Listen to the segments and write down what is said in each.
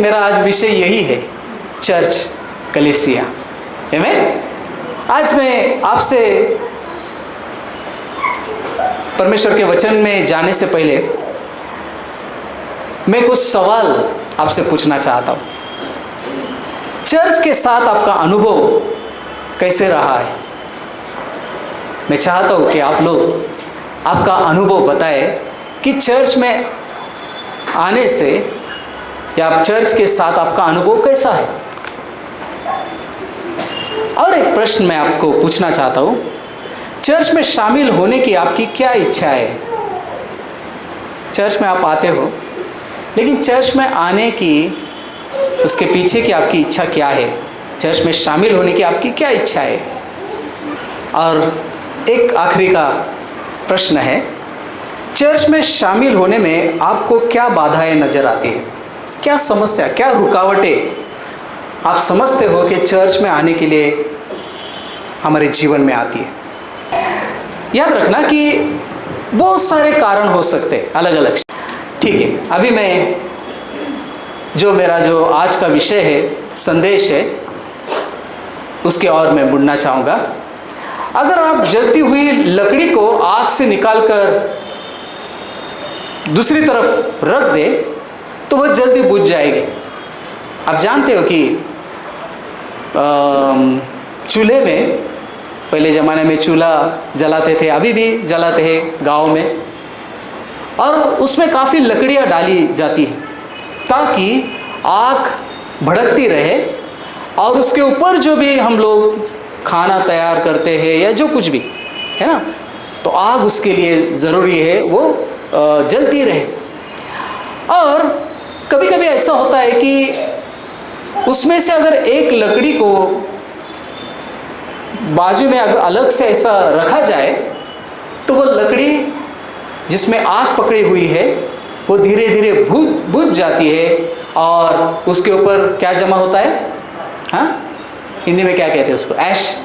मेरा आज विषय यही है, चर्च, कलीसिया। आमीन। आज मैं आपसे परमेश्वर के वचन में जाने से पहले मैं कुछ सवाल आपसे पूछना चाहता हूँ। चर्च के साथ आपका अनुभव कैसे रहा है? मैं चाहता हूँ कि आप लोग आपका अनुभव बताएं कि चर्च में आने से या चर्च के साथ आपका अनुभव कैसा है। और एक प्रश्न मैं आपको पूछना चाहता हूँ, चर्च में शामिल होने की आपकी क्या इच्छा है? चर्च में आप आते हो, लेकिन चर्च में आने की उसके पीछे की आपकी इच्छा क्या है? चर्च में शामिल होने की आपकी क्या इच्छा है? और एक आखिरी का प्रश्न है, चर्च में शामिल होने में आपको क्या बाधाएं नजर आती है? क्या समस्या, क्या रुकावटें आप समझते हो कि चर्च में आने के लिए हमारे जीवन में आती है? याद रखना कि बहुत सारे कारण हो सकते हैं, अलग अलग। ठीक है, अभी मैं मेरा आज का विषय है, संदेश है, उसके और मैं मुड़ना चाहूँगा। अगर आप जलती हुई लकड़ी को आग से निकालकर दूसरी तरफ रख दे तो वह जल्दी बुझ जाएगी। आप जानते हो कि चूल्हे में पहले ज़माने में चूल्हा जलाते थे, अभी भी जलाते हैं गाँव में, और उसमें काफ़ी लकड़ियाँ डाली जाती हैं ताकि आग भड़कती रहे, और उसके ऊपर जो भी हम लोग खाना तैयार करते हैं या जो कुछ भी है ना, तो आग उसके लिए ज़रूरी है, वो जलती रहे। और कभी कभी ऐसा होता है कि उसमें से अगर एक लकड़ी को बाजू में अगर अलग से ऐसा रखा जाए तो वो लकड़ी जिसमें आग पकड़ी हुई है वो धीरे धीरे बुझ जाती है, और उसके ऊपर क्या जमा होता है? हाँ, हिंदी में क्या कहते हैं उसको? ऐश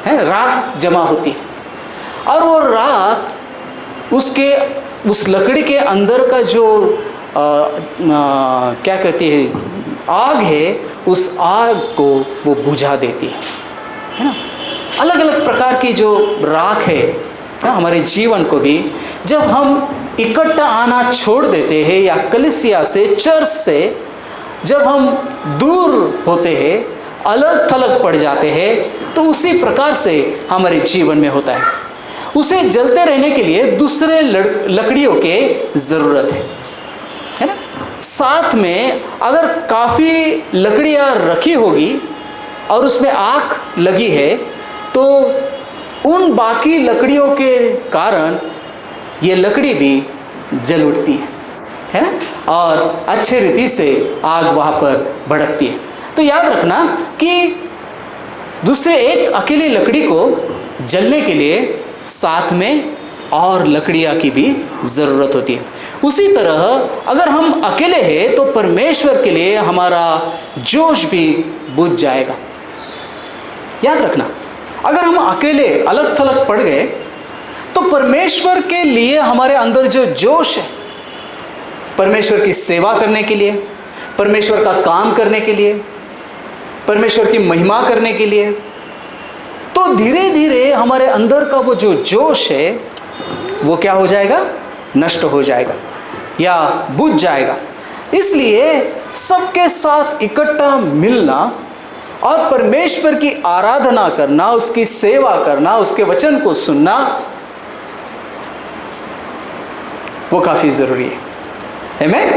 है, राख जमा होती है। और वो राख उस लकड़ी के अंदर का जो क्या कहती है, आग है, उस आग को वो बुझा देती है ना। अलग अलग प्रकार की जो राख है ना, हमारे जीवन को भी जब हम इकट्ठा आना छोड़ देते हैं या कलीसिया से, चर्च से जब हम दूर होते हैं, अलग थलग पड़ जाते हैं, तो उसी प्रकार से हमारे जीवन में होता है। उसे जलते रहने के लिए दूसरे लकड़ियों के ज़रूरत है ना। साथ में अगर काफ़ी लकड़ियाँ रखी होगी और उसमें आग लगी है तो उन बाकी लकड़ियों के कारण ये लकड़ी भी जल उठती है ना, और अच्छे रीति से आग वहाँ पर भड़कती है। तो याद रखना कि दूसरे एक अकेली लकड़ी को जलने के लिए साथ में और लकड़ियाँ की भी ज़रूरत होती है। उसी तरह अगर हम अकेले हैं तो परमेश्वर के लिए हमारा जोश भी बुझ जाएगा। याद रखना, अगर हम अकेले अलग थलग पड़ गए तो परमेश्वर के लिए हमारे अंदर जो जोश है, परमेश्वर की सेवा करने के लिए, परमेश्वर का काम करने के लिए, परमेश्वर की महिमा करने के लिए, तो धीरे धीरे हमारे अंदर का वो जो जोश है वो क्या हो जाएगा? नष्ट हो जाएगा या बुझ जाएगा। इसलिए सबके साथ इकट्ठा मिलना और परमेश्वर की आराधना करना, उसकी सेवा करना, उसके वचन को सुनना, वो काफ़ी ज़रूरी है। आमीन,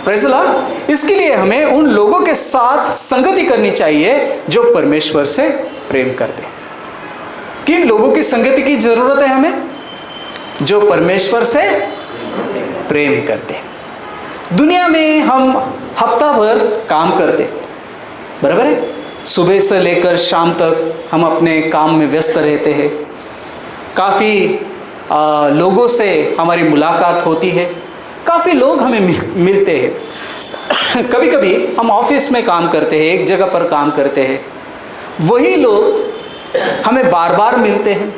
प्रेज़ द लॉर्ड। इसके लिए हमें उन लोगों के साथ संगति करनी चाहिए जो परमेश्वर से प्रेम करते हैं। किन लोगों की संगति की ज़रूरत है हमें? जो परमेश्वर से प्रेम करते हैं। दुनिया में हम हफ्ता भर काम करते, बराबर है, सुबह से लेकर शाम तक हम अपने काम में व्यस्त रहते हैं। काफ़ी लोगों से हमारी मुलाकात होती है, काफ़ी लोग हमें मिलते हैं। कभी कभी हम ऑफिस में काम करते हैं, एक जगह पर काम करते हैं, वही लोग हमें बार बार मिलते हैं।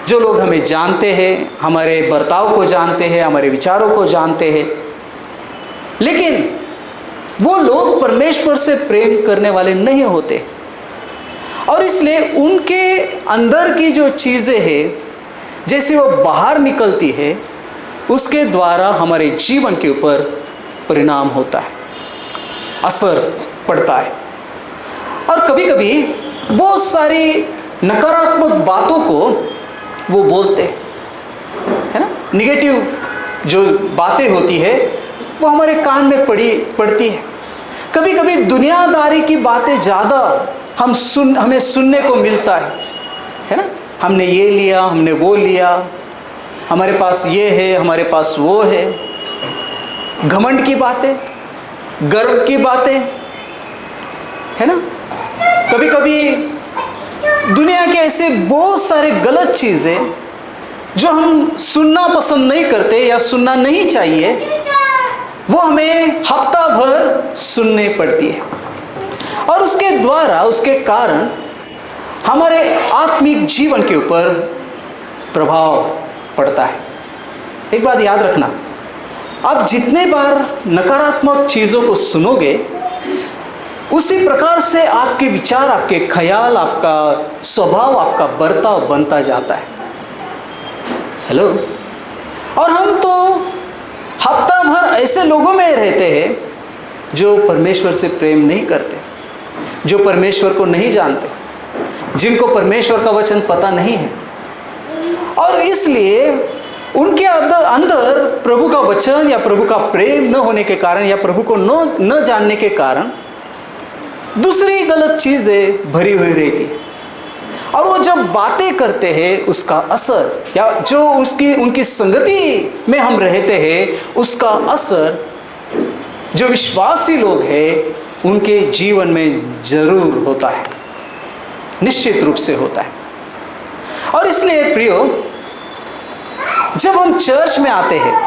जो लोग हमें जानते हैं, हमारे बर्ताव को जानते हैं, हमारे विचारों को जानते हैं, लेकिन वो लोग परमेश्वर से प्रेम करने वाले नहीं होते, और इसलिए उनके अंदर की जो चीज़ें हैं जैसे वो बाहर निकलती है, उसके द्वारा हमारे जीवन के ऊपर परिणाम होता है, असर पड़ता है। और कभी कभी बहुत सारी नकारात्मक बातों को वो बोलते हैं, है ना। निगेटिव जो बातें होती है वो हमारे कान में पड़ती है। कभी कभी दुनियादारी की बातें ज़्यादा हमें सुनने को मिलता है ना। हमने ये लिया, हमने वो लिया, हमारे पास ये है, हमारे पास वो है। घमंड की बातें, गर्व की बातें, है ना। कभी कभी दुनिया के ऐसे बहुत सारे गलत चीज़ें जो हम सुनना पसंद नहीं करते या सुनना नहीं चाहिए, वो हमें हफ्ता भर सुनने पड़ती है, और उसके द्वारा, उसके कारण हमारे आत्मिक जीवन के ऊपर प्रभाव पड़ता है। एक बात याद रखना, आप जितने बार नकारात्मक चीज़ों को सुनोगे, उसी प्रकार से आपके विचार, आपके ख्याल, आपका स्वभाव, आपका बर्ताव बनता जाता है। हेलो। और हम तो हफ्ता भर ऐसे लोगों में रहते हैं जो परमेश्वर से प्रेम नहीं करते, जो परमेश्वर को नहीं जानते, जिनको परमेश्वर का वचन पता नहीं है, और इसलिए उनके अंदर प्रभु का वचन या प्रभु का प्रेम न होने के कारण या प्रभु को न जानने के कारण दूसरी गलत चीज़ें भरी हुई रहती है। और वो जब बातें करते हैं, उसका असर, या जो उनकी संगति में हम रहते हैं, उसका असर जो विश्वासी लोग हैं उनके जीवन में जरूर होता है, निश्चित रूप से होता है। और इसलिए प्रियो, जब हम चर्च में आते हैं,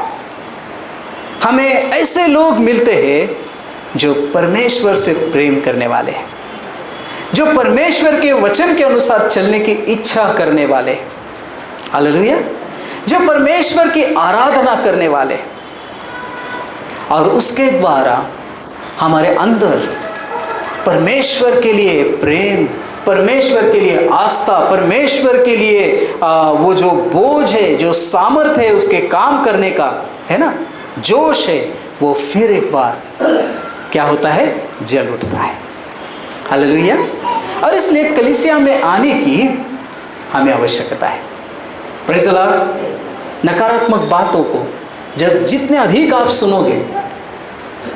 हमें ऐसे लोग मिलते हैं जो परमेश्वर से प्रेम करने वाले हैं, जो परमेश्वर के वचन के अनुसार चलने की इच्छा करने वाले, हालेलुया, जो परमेश्वर की आराधना करने वाले, और उसके द्वारा हमारे अंदर परमेश्वर के लिए प्रेम, परमेश्वर के लिए आस्था, परमेश्वर के लिए वो जो बोझ है, जो सामर्थ है उसके काम करने का, है ना, जोश है, वो फिर एक बार क्या होता है, जग उठता है। हालेलुया। और इसलिए कलीसिया में आने की हमें आवश्यकता है। Praise the Lord. नकारात्मक बातों को जितने अधिक आप सुनोगे,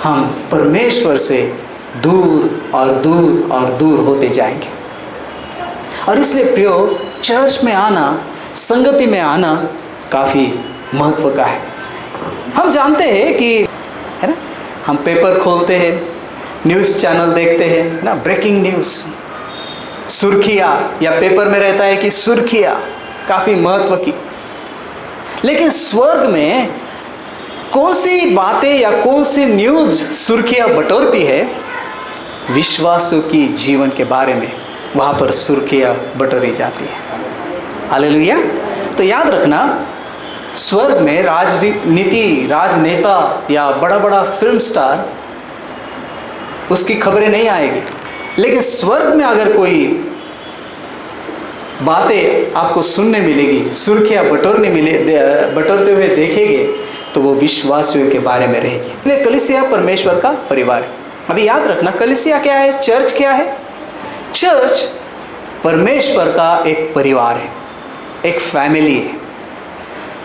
हम परमेश्वर से दूर और दूर और दूर होते जाएंगे। और इसलिए प्रियो, चर्च में आना, संगति में आना काफ़ी महत्व का है। हम जानते हैं कि, है ना, हम पेपर खोलते हैं, न्यूज़ चैनल देखते हैं ना, ब्रेकिंग न्यूज़, सुर्खियाँ, या पेपर में रहता है कि सुर्खियाँ काफ़ी महत्व की। लेकिन स्वर्ग में कौन सी बातें या कौन सी न्यूज़ सुर्खियाँ बटोरती है? विश्वासों की जीवन के बारे में वहाँ पर सुर्खियाँ बटोरी जाती है। हालेलुया। तो याद रखना, स्वर्ग में राजनीति, राजनेता या बड़ा बड़ा फिल्म स्टार, उसकी खबरें नहीं आएगी। लेकिन स्वर्ग में अगर कोई बातें आपको सुनने मिलेगी, सुर्खियाँ बटोरते हुए देखेंगे, तो वो विश्वासियों के बारे में रहेगी। इसलिए कलीसिया परमेश्वर का परिवार है। अभी याद रखना, कलीसिया क्या है, चर्च क्या है? चर्च परमेश्वर का एक परिवार है, एक फैमिली है।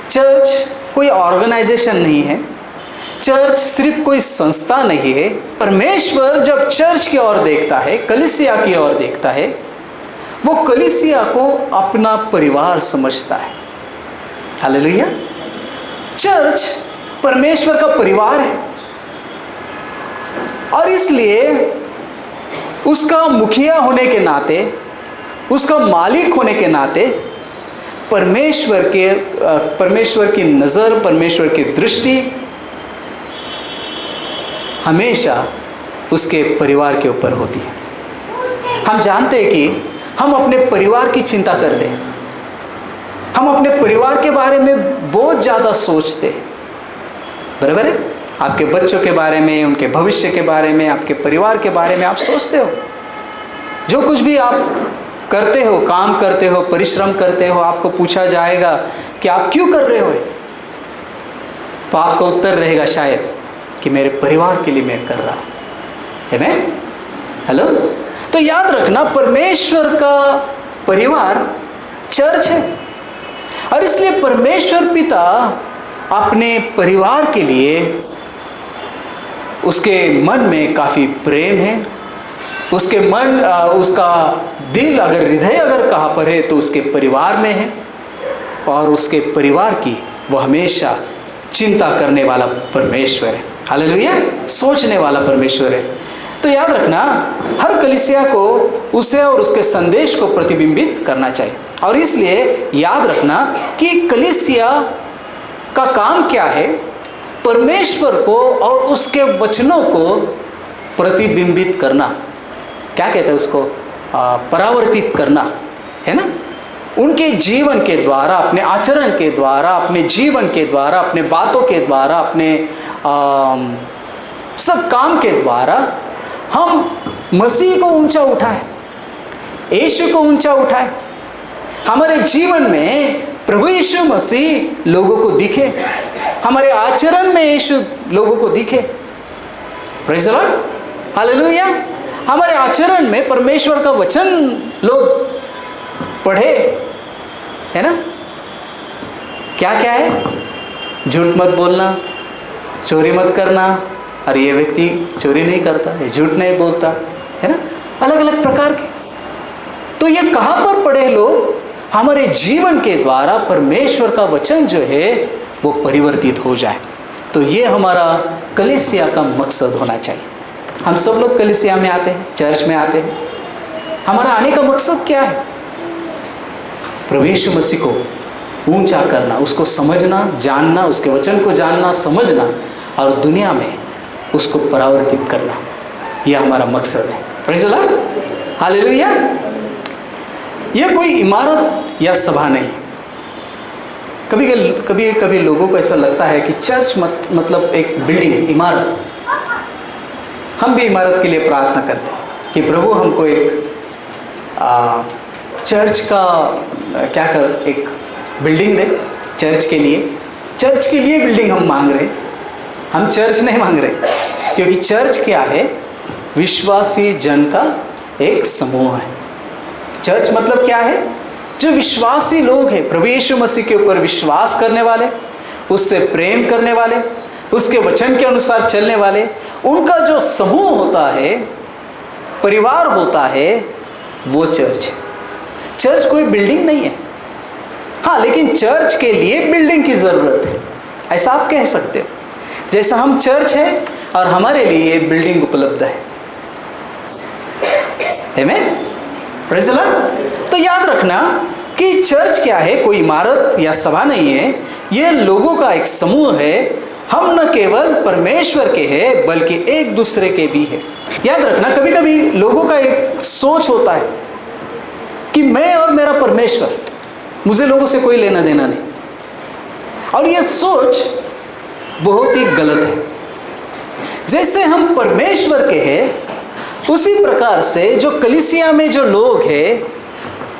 चर्च कोई ऑर्गेनाइजेशन नहीं है, चर्च सिर्फ कोई संस्था नहीं है। परमेश्वर जब चर्च की ओर देखता है, कलीसिया की ओर देखता है, वो कलीसिया को अपना परिवार समझता है। हालेलुया। चर्च परमेश्वर का परिवार है, और इसलिए उसका मुखिया होने के नाते, उसका मालिक होने के नाते, परमेश्वर की नज़र, परमेश्वर की दृष्टि हमेशा उसके परिवार के ऊपर होती है। हम जानते हैं कि हम अपने परिवार की चिंता करते हैं, हम अपने परिवार के बारे में बहुत ज़्यादा सोचते हैं, बराबर है? आपके बच्चों के बारे में, उनके भविष्य के बारे में, आपके परिवार के बारे में आप सोचते हो। जो कुछ भी आप करते हो, काम करते हो, परिश्रम करते हो, आपको पूछा जाएगा कि आप क्यों कर रहे हो, तो आपका उत्तर रहेगा शायद कि मेरे परिवार के लिए मैं कर रहा हूँ। है ना? हेलो? तो याद रखना, परमेश्वर का परिवार चर्च है, और इसलिए परमेश्वर पिता अपने परिवार के लिए, उसके मन में काफ़ी प्रेम है। उसके मन, उसका दिल, अगर हृदय अगर कहाँ पर है तो उसके परिवार में है, और उसके परिवार की वो हमेशा चिंता करने वाला परमेश्वर है। हालेलुया! सोचने वाला परमेश्वर है। तो याद रखना, हर कलीसिया को उसे और उसके संदेश को प्रतिबिंबित करना चाहिए। और इसलिए याद रखना कि कलीसिया का काम क्या है? परमेश्वर को और उसके वचनों को प्रतिबिंबित करना। क्या कहते हैं उसको? परावर्तित करना, है ना? उनके जीवन के द्वारा, अपने आचरण के द्वारा, अपने जीवन के द्वारा, अपने बातों के द्वारा, अपने सब काम के द्वारा हम मसीह को ऊंचा उठाएं, यीशु को ऊंचा उठाएं। हमारे जीवन में प्रभु यीशु मसीह लोगों को दिखे, हमारे आचरण में यीशु लोगों को दिखे। Praise the Lord, hallelujah. हमारे आचरण में परमेश्वर का वचन लोग पढ़े, है ना? क्या क्या है? झूठ मत बोलना, चोरी मत करना। अरे ये व्यक्ति चोरी नहीं करता, ये झूठ नहीं बोलता, है ना? अलग अलग प्रकार के। तो ये कहाँ पर पढ़े लोग? हमारे जीवन के द्वारा परमेश्वर का वचन जो है वो परिवर्तित हो जाए। तो ये हमारा कलीसिया का मकसद होना चाहिए। हम सब लोग कलीसिया में आते हैं, चर्च में आते हैं। हमारा आने का मकसद क्या है? प्रभु यीशु मसीह को ऊंचा करना, उसको समझना, जानना, उसके वचन को जानना, समझना, और दुनिया में उसको परावर्तित करना। यह हमारा मकसद है। Praise the Lord, hallelujah. यह कोई इमारत या सभा नहीं। कभी लोगों को ऐसा लगता है कि चर्च मतलब एक बिल्डिंग, इमारत। हम भी इमारत के लिए प्रार्थना करते हैं कि प्रभु हमको एक चर्च का एक बिल्डिंग दे। चर्च के लिए बिल्डिंग हम मांग रहे हैं। हम चर्च नहीं मांग रहे, क्योंकि चर्च क्या है? विश्वासी जन का एक समूह है। चर्च मतलब क्या है? जो विश्वासी लोग हैं, प्रभु यीशु मसीह के ऊपर विश्वास करने वाले, उससे प्रेम करने वाले, उसके वचन के अनुसार चलने वाले, उनका जो समूह होता है, परिवार होता है, वो चर्च है। चर्च कोई बिल्डिंग नहीं है। हाँ, लेकिन चर्च के लिए बिल्डिंग की ज़रूरत है, ऐसा आप कह सकते हो। जैसा हम चर्च है और हमारे लिए बिल्डिंग उपलब्ध है। आमीन, प्रेज़ द लॉर्ड। तो याद रखना कि चर्च क्या है? कोई इमारत या सभा नहीं है। ये लोगों का एक समूह है। हम न केवल परमेश्वर के हैं बल्कि एक दूसरे के भी है। याद रखना, कभी कभी लोगों का एक सोच होता है कि मैं और मेरा परमेश्वर, मुझे लोगों से कोई लेना देना नहीं, और यह सोच बहुत ही गलत है। जैसे हम परमेश्वर के हैं, उसी प्रकार से जो कलीसिया में जो लोग हैं,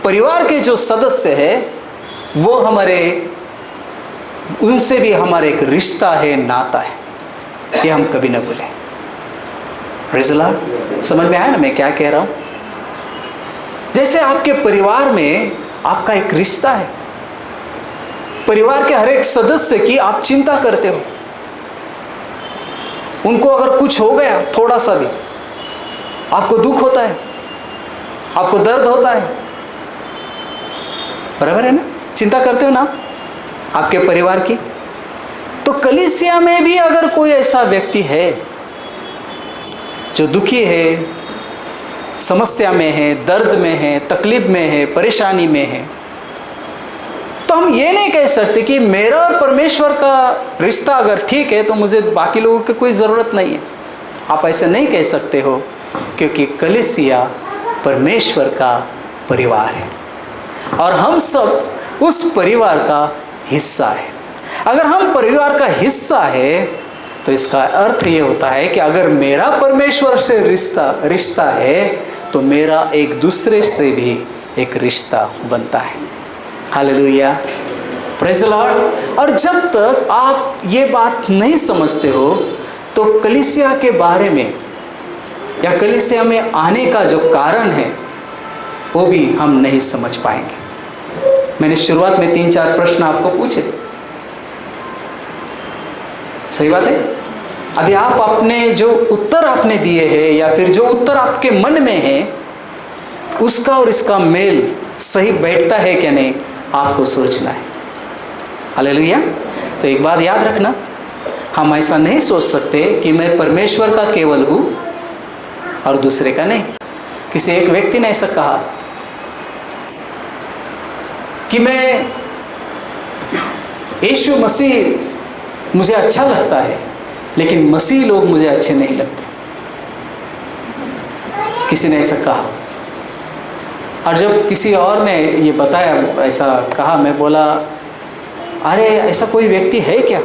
परिवार के जो सदस्य हैं, वो उनसे भी हमारा एक रिश्ता है, नाता है। ये हम कभी ना भूलें। प्रेज़ द लॉर्ड, समझ में आया ना मैं क्या कह रहा हूँ? जैसे आपके परिवार में आपका एक रिश्ता है, परिवार के हर एक सदस्य की आप चिंता करते हो। उनको अगर कुछ हो गया थोड़ा सा भी, आपको दुख होता है, आपको दर्द होता है, बराबर है ना? चिंता करते हो ना आपके परिवार की। तो कलीसिया में भी अगर कोई ऐसा व्यक्ति है जो दुखी है, समस्या में है, दर्द में है, तकलीफ में है, परेशानी में है, तो हम ये नहीं कह सकते कि मेरा और परमेश्वर का रिश्ता अगर ठीक है तो मुझे बाकी लोगों की कोई ज़रूरत नहीं है। आप ऐसे नहीं कह सकते हो, क्योंकि कलीसिया परमेश्वर का परिवार है और हम सब उस परिवार का हिस्सा है। अगर हम परिवार का हिस्सा है तो इसका अर्थ ये होता है कि अगर मेरा परमेश्वर से रिश्ता है तो मेरा एक दूसरे से भी एक रिश्ता बनता है। Hallelujah, praise the Lord. और जब तक आप ये बात नहीं समझते हो तो कलीसिया के बारे में या कलीसिया में आने का जो कारण है वो भी हम नहीं समझ पाएंगे। मैंने शुरुआत में 3-4 प्रश्न आपको पूछे, सही बात है। अभी आप अपने जो उत्तर आपने दिए हैं या फिर जो उत्तर आपके मन में है उसका और इसका मेल सही बैठता है क्या नहीं, आपको सोचना है। हालेलुया। तो एक बात याद रखना, हम ऐसा नहीं सोच सकते कि मैं परमेश्वर का केवल हूँ और दूसरे का नहीं। किसी एक व्यक्ति ने ऐसा कहा कि मैं यीशु मसीह मुझे अच्छा लगता है लेकिन मसीह लोग मुझे अच्छे नहीं लगते। किसी ने ऐसा कहा। और जब किसी और ने ये बताया, ऐसा कहा, मैं बोला अरे ऐसा कोई व्यक्ति है क्या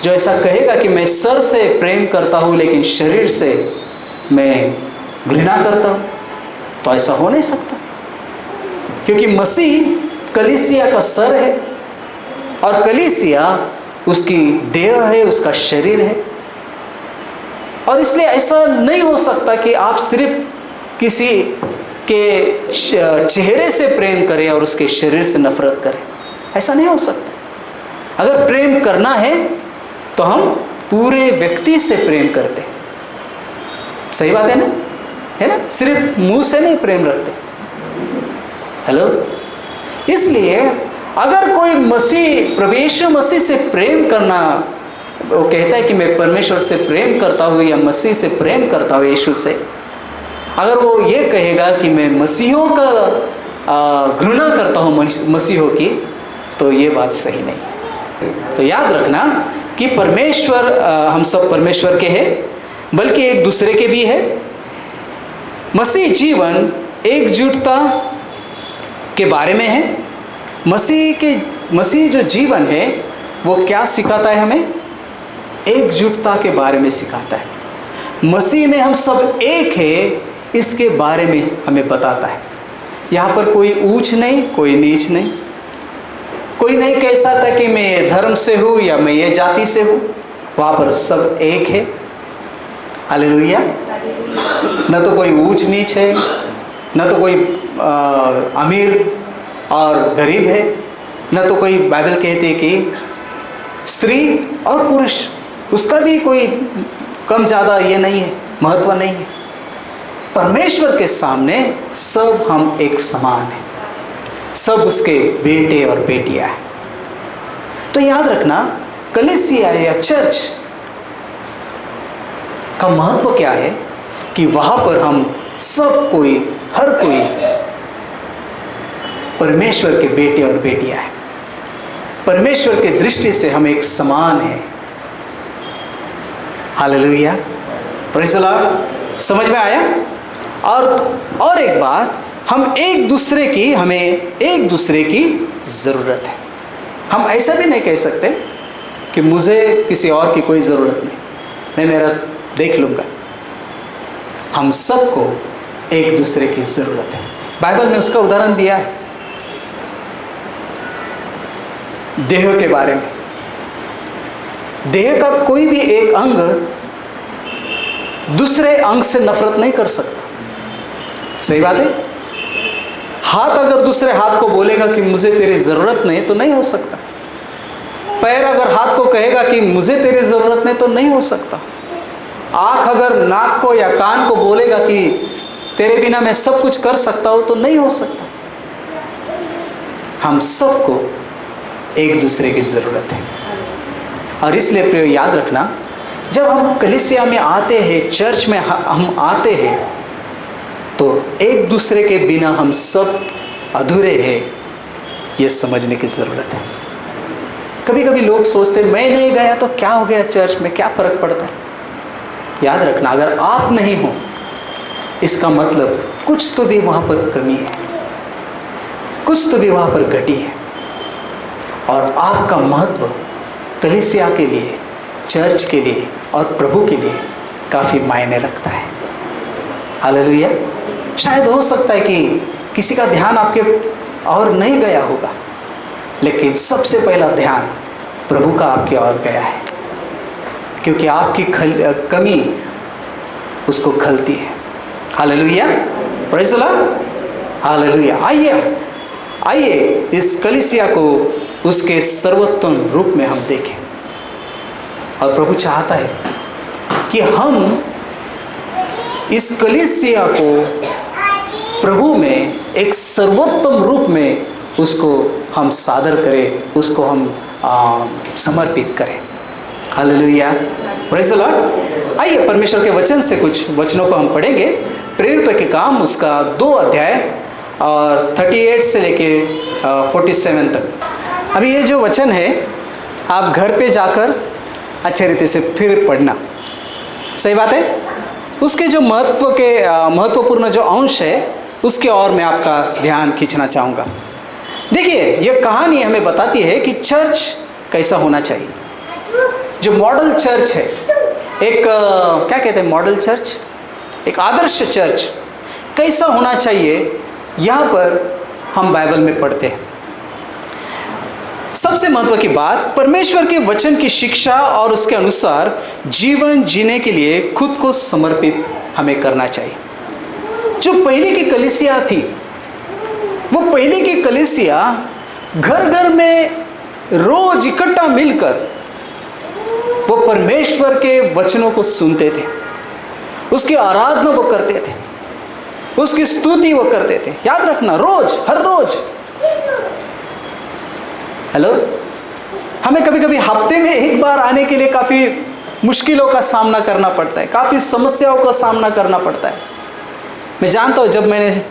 जो ऐसा कहेगा कि मैं सर से प्रेम करता हूँ लेकिन शरीर से मैं घृणा करता हूँ? तो ऐसा हो नहीं सकता, क्योंकि मसीह कलीसिया का सर है और कलीसिया उसकी देह है, उसका शरीर है। और इसलिए ऐसा नहीं हो सकता कि आप सिर्फ किसी के चेहरे से प्रेम करें और उसके शरीर से नफरत करें। ऐसा नहीं हो सकता। अगर प्रेम करना है तो हम पूरे व्यक्ति से प्रेम करते हैं। सही बात है ना, है ना? सिर्फ मुंह से नहीं प्रेम रखते। हेलो। इसलिए अगर कोई प्रभु यीशु मसीह से प्रेम करना, वो कहता है कि मैं परमेश्वर से प्रेम करता हूँ या मसीह से प्रेम करता हूँ, यीशु से, अगर वो ये कहेगा कि मैं मसीहों का घृणा करता हूँ मसीहों की, तो ये बात सही नहीं। तो याद रखना कि परमेश्वर, हम सब परमेश्वर के हैं, बल्कि एक दूसरे के भी है। मसीह जीवन एकजुटता के बारे में है। मसीह जो जीवन है वो क्या सिखाता है हमें? एकजुटता के बारे में सिखाता है। मसीह में हम सब एक है, इसके बारे में हमें बताता है। यहाँ पर कोई ऊंच नहीं, कोई नीच नहीं। कोई नहीं कह सकता कि मैं ये धर्म से हूँ या मैं ये जाति से हूँ। वहाँ पर सब एक है। हालेलुया। न तो कोई ऊंच नीच है, न तो कोई अमीर और गरीब है, न तो कोई बाइबल कहती है कि स्त्री और पुरुष, उसका भी कोई कम ज़्यादा ये नहीं है, महत्व नहीं है। परमेश्वर के सामने सब हम एक समान हैं, सब उसके बेटे और बेटियां हैं। तो याद रखना, कलीसिया या चर्च का महत्व क्या है कि वहाँ पर हम सब कोई, हर कोई परमेश्वर के बेटे और बेटियां हैं। परमेश्वर की दृष्टि से हम एक समान हैं। Hallelujah, praise the Lord. समझ में आया? और एक बात, हमें एक दूसरे की ज़रूरत है। हम ऐसा भी नहीं कह सकते कि मुझे किसी और की कोई ज़रूरत नहीं, मैं मेरा देख लूँगा। हम सबको एक दूसरे की ज़रूरत है। बाइबल में उसका उदाहरण दिया है देह के बारे में। देह का कोई भी एक अंग दूसरे अंग से नफरत नहीं कर सकता। सही बात है। हाथ अगर दूसरे हाथ को बोलेगा कि मुझे तेरी ज़रूरत नहीं, तो नहीं हो सकता। पैर अगर हाथ को कहेगा कि मुझे तेरी ज़रूरत नहीं, तो नहीं हो सकता। आँख अगर नाक को या कान को बोलेगा कि तेरे बिना मैं सब कुछ कर सकता हूँ, तो नहीं हो सकता। हम सबको एक दूसरे की ज़रूरत है। और इसलिए प्रिय याद रखना, जब हम कलीसिया में आते हैं, चर्च में हम आते हैं, तो एक दूसरे के बिना हम सब अधूरे हैं, ये समझने की ज़रूरत है। कभी कभी लोग सोचते मैं नहीं गया तो क्या हो गया, चर्च में क्या फ़र्क पड़ता है। याद रखना, अगर आप नहीं हो, इसका मतलब कुछ तो भी वहाँ पर कमी है, कुछ तो भी वहाँ पर घटी है। और आपका महत्व कलीसिया के लिए चर्च के लिए और प्रभु के लिए काफ़ी मायने रखता है। हालेलुया। शायद हो सकता है कि किसी का ध्यान आपके और नहीं गया होगा, लेकिन सबसे पहला ध्यान प्रभु का आपकी ओर गया है, क्योंकि आपकी कमी उसको खलती है। Hallelujah, praise the Lord, hallelujah. आइए इस कलीसिया को उसके सर्वोत्तम रूप में हम देखें। और प्रभु चाहता है कि हम इस कलीसिया को प्रभु में एक सर्वोत्तम रूप में उसको हम सादर करें, उसको हम समर्पित करें। Hallelujah, praise the Lord. आइए परमेश्वर के वचन से कुछ वचनों को हम पढ़ेंगे। प्रेरितों के काम उसका 2 अध्याय और 38 से लेके 47 तक। अभी ये जो वचन है आप घर पे जाकर अच्छे रीति से फिर पढ़ना, सही बात है। उसके जो महत्वपूर्ण जो अंश है उसके और मैं आपका ध्यान खींचना चाहूँगा। देखिए, ये कहानी हमें बताती है कि चर्च कैसा होना चाहिए। जो मॉडल चर्च है, एक क्या कहते हैं, मॉडल चर्च, एक आदर्श चर्च कैसा होना चाहिए, यहाँ पर हम बाइबल में पढ़ते हैं। सबसे महत्व की बात, परमेश्वर के वचन की शिक्षा और उसके अनुसार जीवन जीने के लिए खुद को समर्पित हमें करना चाहिए। जो पहले की कलीसिया थी, वो पहले की कलीसिया घर घर में रोज इकट्ठा मिलकर वो परमेश्वर के वचनों को सुनते थे, उसकी आराधना वो करते थे, उसकी स्तुति वो करते थे। याद रखना, रोज, हर रोज। हेलो, हमें कभी कभी हफ्ते में एक बार आने के लिए काफ़ी मुश्किलों का सामना करना पड़ता है, काफ़ी समस्याओं का सामना करना पड़ता है। मैं जानता हूँ, जब मैंने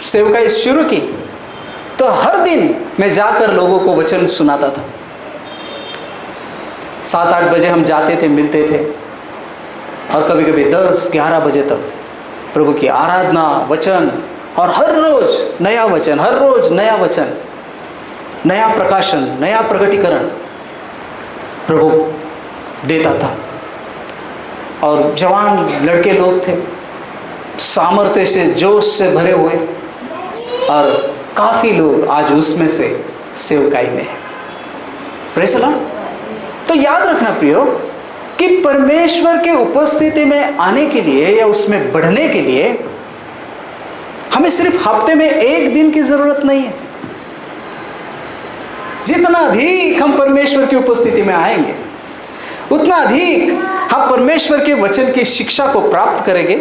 सेवकाई शुरू की तो हर दिन मैं जाकर लोगों को वचन सुनाता था। 7-8 बजे हम जाते थे, मिलते थे, और कभी कभी 10-11 बजे तक प्रभु की आराधना, वचन, और हर रोज नया वचन, हर रोज नया वचन, नया प्रकाशन, नया प्रकटीकरण प्रभु देता था। और जवान लड़के लोग थे, सामर्थ्य से, जोश से भरे हुए, और काफ़ी लोग आज उसमें से सेवकाई में है। Praise the Lord. तो याद रखना प्रियो कि परमेश्वर के उपस्थिति में आने के लिए या उसमें बढ़ने के लिए हमें सिर्फ हफ्ते में एक दिन की जरूरत नहीं है। जितना अधिक हम परमेश्वर की उपस्थिति में आएंगे, उतना अधिक हम परमेश्वर के वचन की शिक्षा को प्राप्त करेंगे,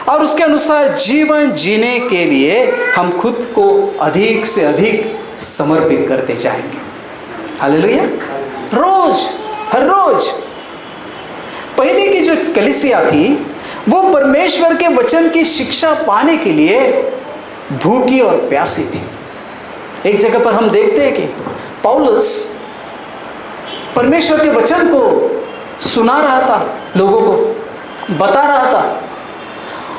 और उसके अनुसार जीवन जीने के लिए हम खुद को अधिक से अधिक समर्पित करते जाएंगे। हालेलुया। रोज, हर रोज। पहले की जो कलीसिया थी वो परमेश्वर के वचन की शिक्षा पाने के लिए भूखी और प्यासी थी। एक जगह पर हम देखते हैं कि पौलुस परमेश्वर के वचन को सुना रहा था, लोगों को बता रहा था,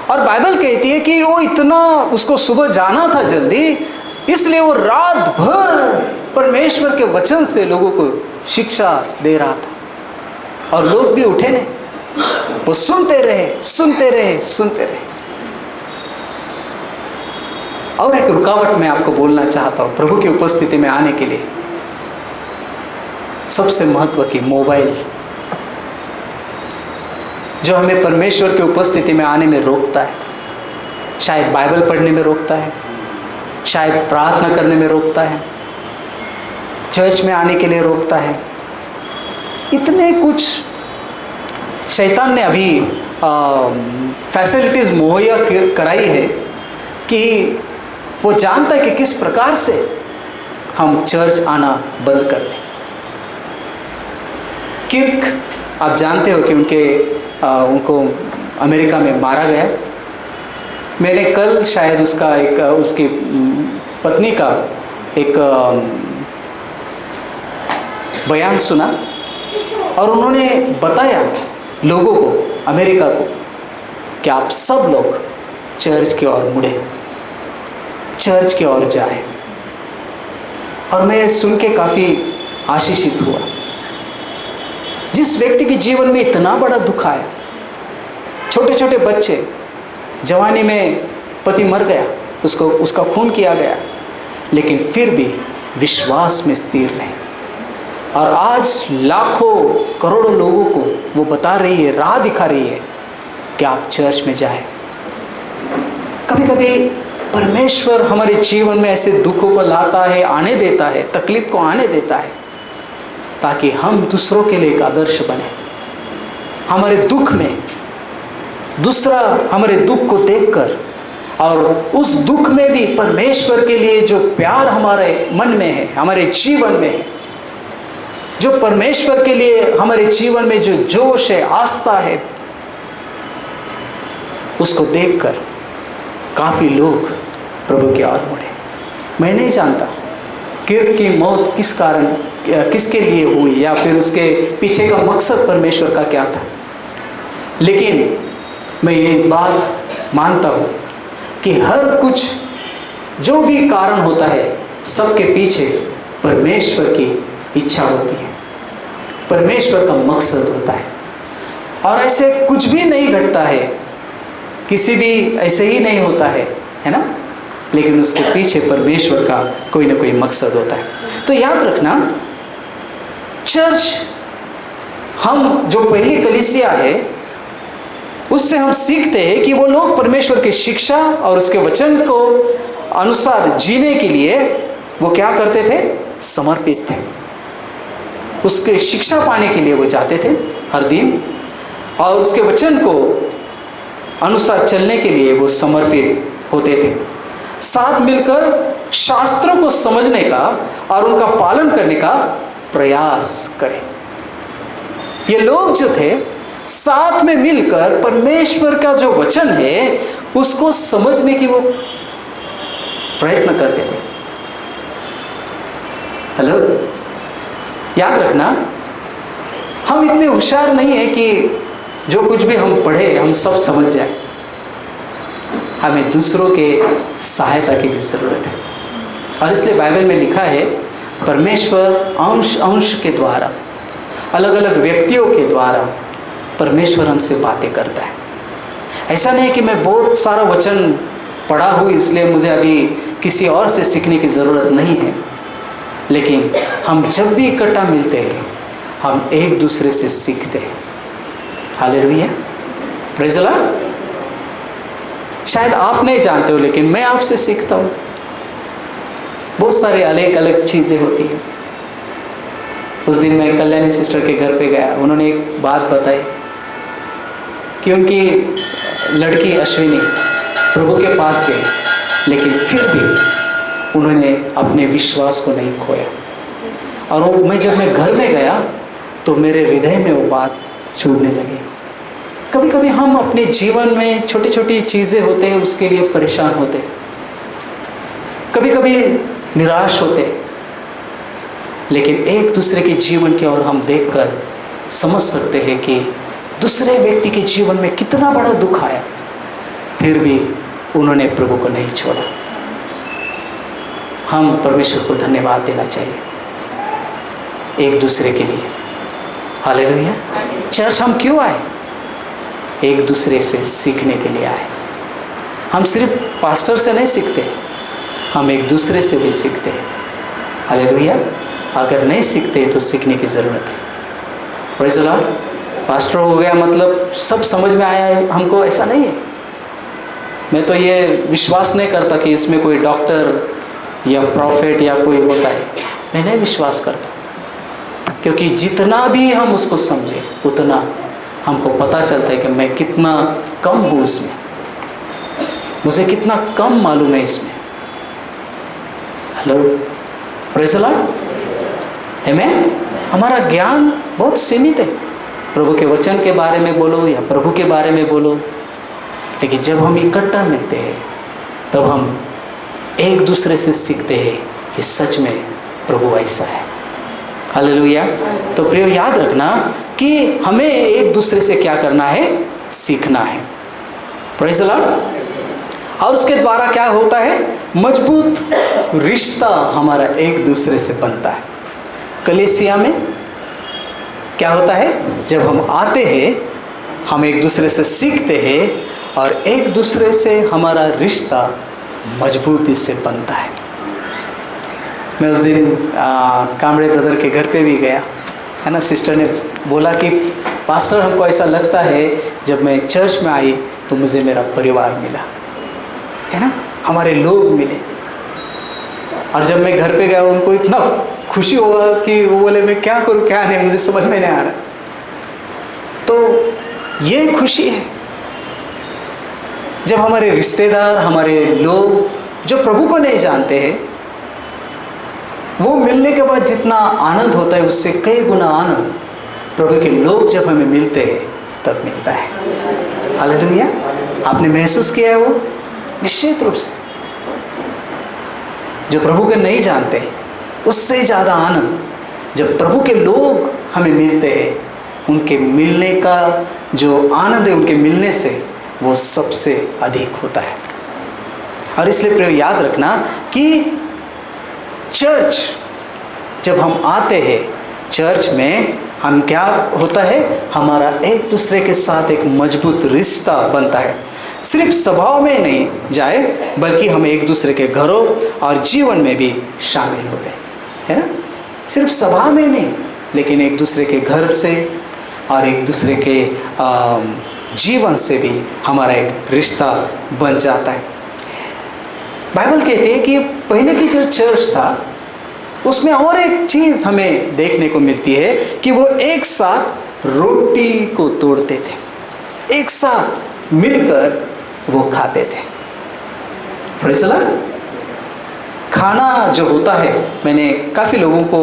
और बाइबल कहती है कि वो इतना, उसको सुबह जाना था जल्दी, इसलिए वो रात भर परमेश्वर के वचन से लोगों को शिक्षा दे रहा था। और लोग भी उठे नहीं, वो सुनते रहे। और एक रुकावट मैं आपको बोलना चाहता हूँ प्रभु की उपस्थिति में आने के लिए। सबसे महत्व की मोबाइल, जो हमें परमेश्वर की उपस्थिति में आने में रोकता है, शायद बाइबल पढ़ने में रोकता है, शायद प्रार्थना करने में रोकता है, चर्च में आने के लिए रोकता है। इतने कुछ शैतान ने अभी फैसिलिटीज़ मुहैया कराई है कि वो जानता है कि किस प्रकार से हम चर्च आना बंद कर दें। किर्क, आप जानते हो कि उनको अमेरिका में मारा गया। मैंने कल शायद उसकी पत्नी का एक बयान सुना, और उन्होंने बताया लोगों को, अमेरिका को, कि आप सब लोग चर्च की ओर मुड़े, चर्च की ओर जाए। और मैं सुन के काफ़ी आशीषित हुआ। जिस व्यक्ति के जीवन में इतना बड़ा दुख आया, छोटे छोटे बच्चे, जवानी में पति मर गया, उसका खून किया गया, लेकिन फिर भी विश्वास में स्थिर रहे। और आज लाखों करोड़ों लोगों को वो बता रही है, राह दिखा रही है कि आप चर्च में जाएं। कभी कभी परमेश्वर हमारे जीवन में ऐसे दुखों को लाता है, आने देता है, तकलीफ को आने देता है, ताकि हम दूसरों के लिए एक आदर्श बने। हमारे दुख में दूसरा हमारे दुख को देखकर और उस दुख में भी परमेश्वर के लिए जो प्यार हमारे मन में है, हमारे जीवन में है, जो परमेश्वर के लिए हमारे जीवन में जो जोश है, आस्था है, उसको देखकर काफ़ी लोग प्रभु की ओर मुड़े। मैं नहीं जानता किर्क की मौत किस कारण, किसके लिए हुई, या फिर उसके पीछे का मकसद परमेश्वर का क्या था, लेकिन मैं ये बात मानता हूँ कि हर कुछ जो भी कारण होता है, सबके पीछे परमेश्वर की इच्छा होती है, परमेश्वर का मकसद होता है। और ऐसे कुछ भी नहीं घटता है, किसी भी ऐसे ही नहीं होता है ना, लेकिन उसके पीछे परमेश्वर का कोई ना कोई मकसद होता है। तो याद रखना, चर्च, हम जो पहली कलीसिया है, उससे हम सीखते हैं कि वो लोग परमेश्वर की शिक्षा और उसके वचन को अनुसार जीने के लिए वो क्या करते थे, समर्पित थे। उसके शिक्षा पाने के लिए वो जाते थे हर दिन, और उसके वचन को अनुसार चलने के लिए वो समर्पित होते थे। साथ मिलकर शास्त्रों को समझने का और उनका पालन करने का प्रयास करें। ये लोग जो थे, साथ में मिलकर परमेश्वर का जो वचन है उसको समझने की वो प्रयत्न करते थे। हेलो, याद रखना, हम इतने होशियार नहीं है कि जो कुछ भी हम पढ़े हम सब समझ जाए। हमें दूसरों के सहायता की भी ज़रूरत है। और इसलिए बाइबल में लिखा है, परमेश्वर अंश अंश के द्वारा, अलग अलग व्यक्तियों के द्वारा परमेश्वर हमसे बातें करता है। ऐसा नहीं कि मैं बहुत सारा वचन पढ़ा हूँ इसलिए मुझे अभी किसी और से सीखने की ज़रूरत नहीं है, लेकिन हम जब भी इकट्ठा मिलते हैं हम एक दूसरे से सीखते हैं। Hallelujah, praise the Lord. शायद आप नहीं जानते हो, लेकिन मैं आपसे सीखता हूँ। बहुत सारे अलग अलग चीज़ें होती हैं। उस दिन मैं कल्याणी सिस्टर के घर पे गया, उन्होंने एक बात बताई कि उनकी लड़की अश्विनी प्रभु के पास गई, लेकिन फिर भी उन्होंने अपने विश्वास को नहीं खोया। और वो जब मैं घर में गया तो मेरे हृदय में वो बात छूने लगी। कभी कभी हम अपने जीवन में छोटी छोटी चीज़ें होते हैं उसके लिए परेशान होते हैं, कभी कभी निराश होते हैं, लेकिन एक दूसरे के जीवन की ओर हम देखकर समझ सकते हैं कि दूसरे व्यक्ति के जीवन में कितना बड़ा दुख आया, फिर भी उन्होंने प्रभु को नहीं छोड़ा। हम परमेश्वर को धन्यवाद देना चाहिए एक दूसरे के लिए। हालेलुया। चर्च हम क्यों आए? एक दूसरे से सीखने के लिए आए। हम सिर्फ पास्टर से नहीं सीखते, हम एक दूसरे से भी सीखते हैं। हालेलुया। अगर नहीं सीखते तो सीखने की ज़रूरत है। Praise the Lord. पास्टर हो गया मतलब सब समझ में आया है हमको, ऐसा नहीं है। मैं तो ये विश्वास नहीं करता कि इसमें कोई डॉक्टर या प्रॉफिट या कोई होता है, मैं नहीं विश्वास करता, क्योंकि जितना भी हम उसको समझे उतना हमको पता चलता है कि मैं कितना कम हूँ इसमें, मुझे कितना कम मालूम है इसमें। Hello, praise the Lord. आमीन। हमारा ज्ञान बहुत सीमित है। प्रभु के वचन के बारे में बोलो या प्रभु के बारे में बोलो, लेकिन जब हम इकट्ठा मिलते हैं तब हम एक दूसरे से सीखते हैं कि सच में प्रभु ऐसा है। हालेलुया। तो प्रियो, याद रखना कि हमें एक दूसरे से क्या करना है, सीखना है। Praise the Lord. और उसके द्वारा क्या होता है, मजबूत रिश्ता हमारा एक दूसरे से बनता है। कलीसिया में क्या होता है, जब हम आते हैं हम एक दूसरे से सीखते हैं और एक दूसरे से हमारा रिश्ता मजबूती से बनता है। मैं उस दिन कामड़े ब्रदर के घर पे भी गया, है ना। सिस्टर ने बोला कि पास्टर हमको ऐसा लगता है जब मैं चर्च में आई तो मुझे मेरा परिवार मिला, है ना, हमारे लोग मिले। और जब मैं घर पे गया उनको इतना खुशी हुआ कि वो बोले मैं क्या करूँ क्या नहीं, मुझे समझ में नहीं आ रहा। तो ये खुशी है जब हमारे रिश्तेदार, हमारे लोग जो प्रभु को नहीं जानते हैं, वो मिलने के बाद जितना आनंद होता है उससे कई गुना आनंद प्रभु के लोग जब हमें मिलते हैं तब मिलता है। हालेलुया। आपने महसूस किया है वो? निश्चित रूप से जो प्रभु को नहीं जानते उससे ज़्यादा आनंद जब प्रभु के लोग हमें मिलते हैं, उनके मिलने का जो आनंद है उनके मिलने से वो सबसे अधिक होता है। और इसलिए प्रिय याद रखना कि चर्च जब हम आते हैं, चर्च में हम क्या होता है, हमारा एक दूसरे के साथ एक मजबूत रिश्ता बनता है। सिर्फ स्वभाव में नहीं जाए बल्कि हम एक दूसरे के घरों और जीवन में भी शामिल होते हैं, है ना। सिर्फ स्वभाव में नहीं लेकिन एक दूसरे के घर से और एक दूसरे के जीवन से भी हमारा एक रिश्ता बन जाता है। बाइबल कहते हैं कि पहले की जो चर्च था उसमें और एक चीज़ हमें देखने को मिलती है कि वो एक साथ रोटी को तोड़ते थे, एक साथ मिलकर वो खाते थे। Praise the Lord. खाना जो होता है, मैंने काफ़ी लोगों को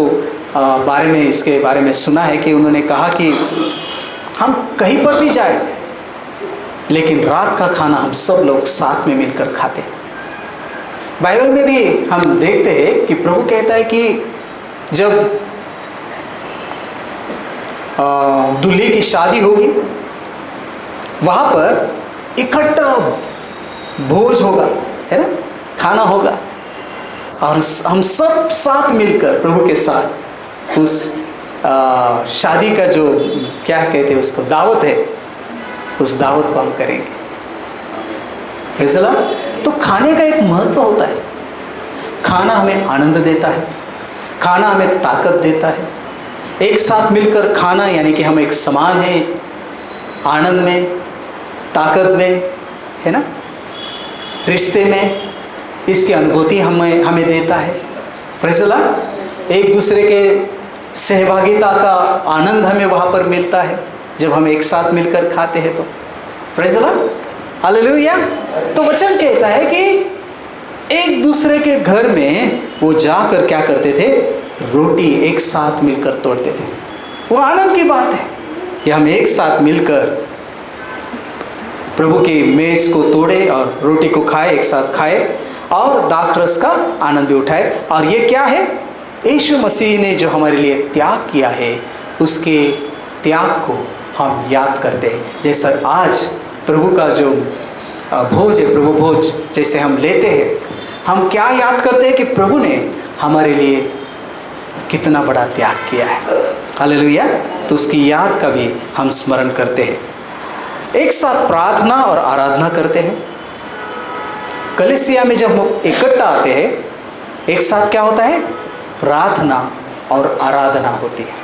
बारे में इसके बारे में सुना है कि उन्होंने कहा कि हम कहीं पर भी जाए लेकिन रात का खाना हम सब लोग साथ में मिलकर खाते हैं। बाइबल में भी हम देखते हैं कि प्रभु कहता है कि जब दूल्हे की शादी होगी वहाँ पर इकट्ठा भोज होगा, है ना, खाना होगा और हम सब साथ मिलकर प्रभु के साथ उस शादी का जो क्या कहते हैं उसको दावत है, उस दावत को हम करेंगे। तो खाने का एक महत्व होता है। खाना हमें आनंद देता है, खाना हमें ताकत देता है। एक साथ मिलकर खाना यानी कि हम एक समान हैं आनंद में, ताकत में, है ना, रिश्ते में, इसकी अनुभूति हमें देता है। Praise the Lord. एक दूसरे के सहभागिता का आनंद हमें वहाँ पर मिलता है जब हम एक साथ मिलकर खाते हैं तो। Praise the Lord. हालेलुया। तो वचन कहता है कि एक दूसरे के घर में वो जाकर क्या करते थे, रोटी एक साथ मिलकर तोड़ते थे। वो आनंद की बात है कि हम एक साथ मिलकर प्रभु की मेज को तोड़े और रोटी को खाए, एक साथ खाए और दाखरस का आनंद भी उठाए। और ये क्या है, यीशु मसीह ने जो हमारे लिए त्याग किया है उसके त्याग को हम याद करते हैं। जैसा आज प्रभु का जो भोज है, प्रभु भोज जैसे हम लेते हैं, हम क्या याद करते हैं कि प्रभु ने हमारे लिए कितना बड़ा त्याग किया है। हालेलुया। तो उसकी याद का भी हम स्मरण करते हैं। एक साथ प्रार्थना और आराधना करते हैं। कलीसिया में जब हम इकट्ठा आते हैं एक साथ क्या होता है, प्रार्थना और आराधना होती है।